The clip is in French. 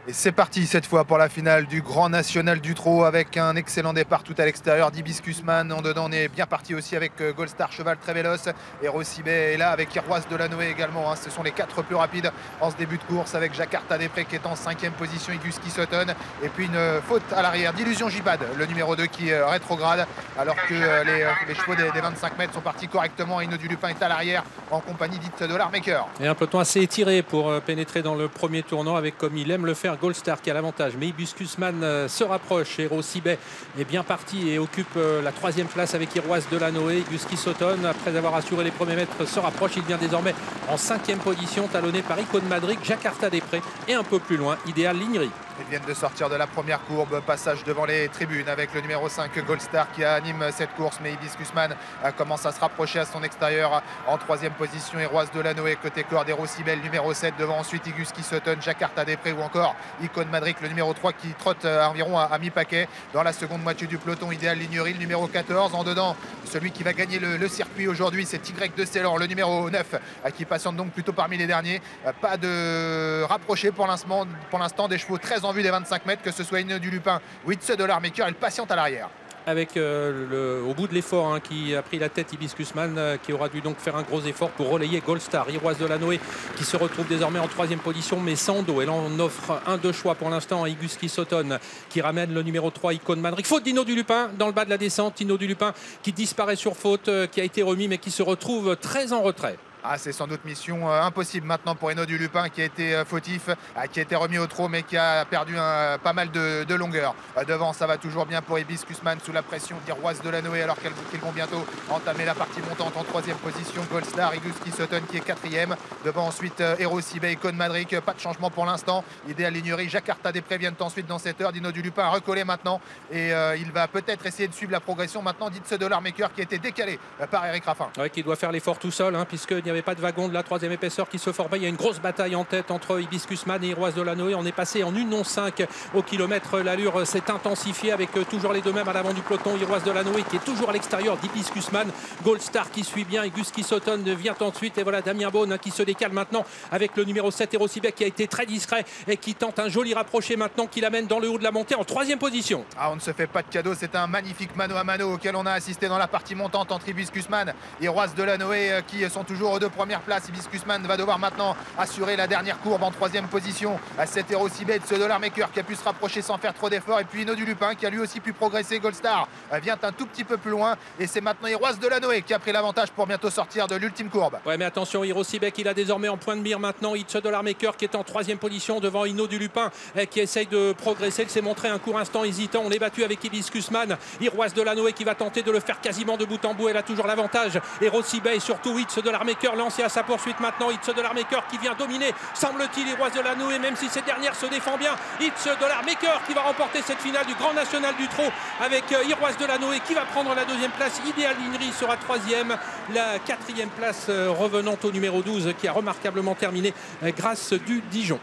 Et c'est parti cette fois pour la finale du Grand National du Trot avec un excellent départ tout à l'extérieur d'Hibiscusman. En dedans, on est bien parti aussi avec Goldstar, cheval très véloce. Et Rossibet est là avec Iroise de la Noé également. Ce sont les 4 plus rapides en ce début de course avec Jakarta Després qui est en 5e position, Iguski Sutton. Et puis une faute à l'arrière d'Illusion Jibad, le numéro 2 qui rétrograde alors que les chevaux des 25 mètres sont partis correctement. Hino du Lupin est à l'arrière en compagnie d'Hit Dollar Maker. Et un peloton assez étiré pour pénétrer dans le premier tournant avec, comme il aime le faire, Goldstar qui a l'avantage. Mais Hibiscusman se rapproche et Rossibet est bien parti et occupe la 3e place avec Iroise de la Noé. Iguski Sutton, après avoir assuré les premiers mètres, se rapproche. Il vient désormais en 5e position, talonné par Icône Madrid, Jakarta Després et un peu plus loin, Idéal Lignery. Ils viennent de sortir de la première courbe, passage devant les tribunes avec le numéro 5 Goldstar qui anime cette course, mais Hibiscusman commence à se rapprocher à son extérieur en 3e position. Iroise de la Noé côté corde et Rossibel numéro 7 devant, ensuite Iguski Sutton, Jakarta Després ou encore Icône Madrid, le numéro 3 qui trotte environ à mi-paquet. Dans la seconde moitié du peloton, Idéal Lignery, le numéro 14. En dedans, celui qui va gagner le circuit aujourd'hui, c'est Y de Ceylan, le numéro 9 qui patiente donc plutôt parmi les derniers. Pas de rapproché pour l'instant des chevaux très en vue des 25 mètres, que ce soit Hino du Lupin ou It's Dollar Maker, il patiente à l'arrière. Avec au bout de l'effort qui a pris la tête Hibiscusman, qui aura dû donc faire un gros effort pour relayer Goldstar. Iroise de la Noé qui se retrouve désormais en 3e position mais sans dos. Elle en offre un de choix pour l'instant à Iguski Sutton qui ramène le numéro 3 Icône Madrid. Faute d'Hino du Lupin dans le bas de la descente. Hino du Lupin qui disparaît sur faute, qui a été remis mais qui se retrouve très en retrait. C'est sans doute mission impossible maintenant pour Hino du Lupin qui a été fautif, qui a été remis au trot mais qui a perdu pas mal de longueur. Devant, ça va toujours bien pour Hibiscusman sous la pression d'Iroise de la Noé alors qu'ils vont bientôt entamer la partie montante en 3e position. Goldstar, Iguski Sutton qui est 4e. Devant ensuite Rossibet, Icône Madrid, pas de changement pour l'instant. Idéal Lignery, Jakarta Després viennent ensuite dans cette heure. Hino du Lupin a recollé maintenant et il va peut-être essayer de suivre la progression maintenant d'It's Dollar Maker qui a été décalé par Eric Raffin. Ouais, qui doit faire l'effort tout seul puisqu'il n'y avait pas de wagon de la 3e épaisseur qui se formait. Il y a une grosse bataille en tête entre Hibiscusman et Iroise de la Noé. On est passé en 1,5 au kilomètre. L'allure s'est intensifiée avec toujours les deux mêmes à l'avant du peloton. Iroise de la Noé qui est toujours à l'extérieur d'Hibiscusman. Goldstar qui suit bien. Iguski Sutton vient ensuite. Et voilà Damien Beaune qui se décale maintenant avec le numéro 7 Rossibet qui a été très discret et qui tente un joli rapproché maintenant qui l'amène dans le haut de la montée en 3e position. On ne se fait pas de cadeau. C'est un magnifique mano à mano auquel on a assisté dans la partie montante entre Hibiscusman et Iroise de la Noé qui sont toujours aux 2 premières places. Hibiscusman va devoir maintenant assurer la dernière courbe en 3e position. C'était Rossibet, ce Dollar Maker qui a pu se rapprocher sans faire trop d'efforts. Et puis Hino du Lupin qui a lui aussi pu progresser. Goldstar vient un tout petit peu plus loin. Et c'est maintenant Iroise de la Noé qui a pris l'avantage pour bientôt sortir de l'ultime courbe. Ouais, mais attention, Rossibet il a désormais en point de mire maintenant It's Dollar Maker qui est en 3e position devant Hino du Lupin qui essaye de progresser. Il s'est montré un court instant hésitant. On est battu avec Hibiscusman. Iroise de la Noé qui va tenter de le faire quasiment de bout en bout. Elle a toujours l'avantage. Et Rossibet et surtout It's Dollar Maker lancé à sa poursuite maintenant. It's Dollar Maker qui vient dominer, semble-t-il, Iroise de la Noé, même si cette dernière se défend bien. It's Dollar Maker qui va remporter cette finale du Grand National du Trot avec Iroise de la Noé qui va prendre la 2e place. Idéal Lignery sera 3e. La 4e place revenant au numéro 12 qui a remarquablement terminé grâce du Dijon.